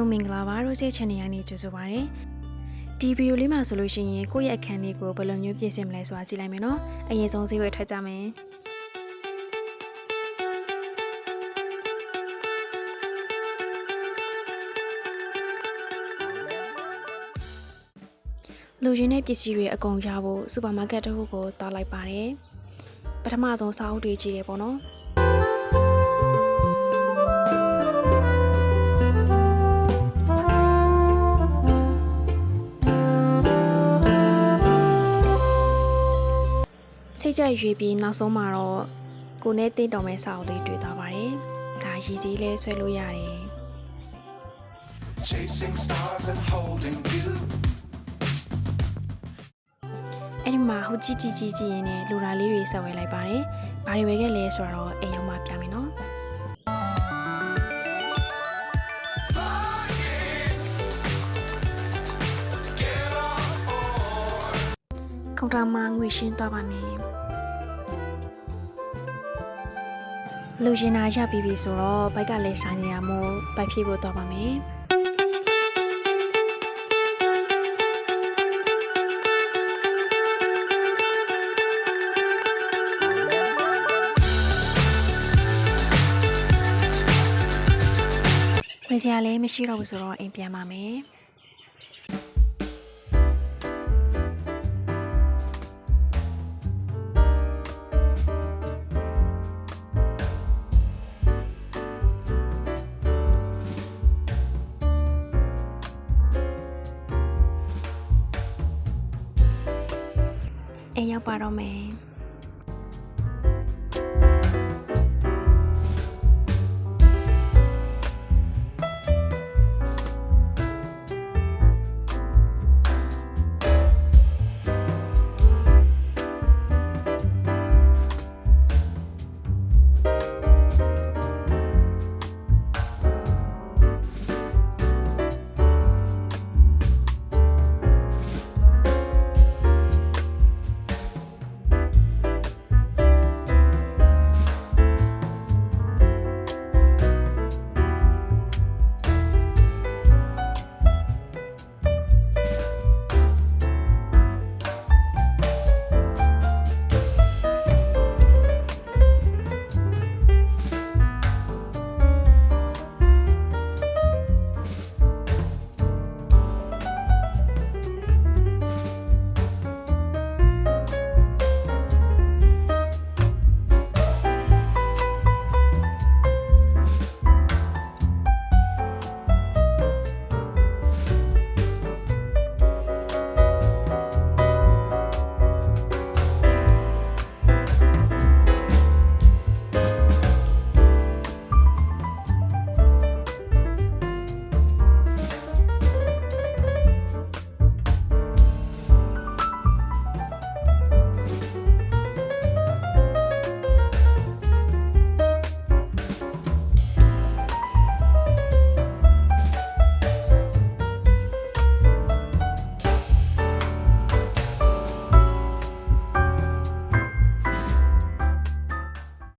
လုံးမင်္ဂလာပါရိုးချစ်ချန်နယ်ကနေကြိုဆိုပါရစေ။ဒီဗီဒီယိုလေးမှာဆိုလို့ရှိရင်ကိုယ့်ရဲ့အခန်းလေးကိုဘယ်လိုမျိုးပြင်ဆင်မလဲဆိုတာကြည့်လိုက်မယ်နော်။အရင်ဆုံးဈေးဝယ်ထွက်ကြမယ်။လူချင်းတဲ့ပစ္စည်းတွေအကုန်ရဖို့စူပါမားကတ်တစ်ခုကိုတောက်လိုက်ပါတယ်။ပထမဆုံးစာအုပ်တွေကြည့်ရပေါ့နော်။စိတ်ကြိုက်ရွေးပြီးနောက်ဆုံးမှာတော့ကိုနဲ့တင်းတော်မဲ့စာအုပ်လေးတွေ့သွားပါတယ်။ဒါရည်စည်းလဲဆွဲလို့ရတယ်။ Chasing stars and holding you အဲ့ဒီမှာဟိုကြည့်ရင်လည်းလူရာလေးတွေဆက်ဝဲလိုက်ပါတယ်။ဘာတွေပဲခဲ့လဲဆိုတော့အိမ်ရောက်မှပြမယ်နော်။ကောင်တာမှာငွေရှင်းသွားပါမယ်လူရှင်နာရပြီးပြီဆိုတော့ဘိုက်ကလည်းဆိုင်နေရမို့ဘိုက်ဖြည့်ဖို့သွားပါမယ်ဝယ်စရာလည်းမရှိတော့ဘူးဆိုတော့အိမ်ပြန်ပါမယ်အိမ်ရောက်ပါတော့မယ်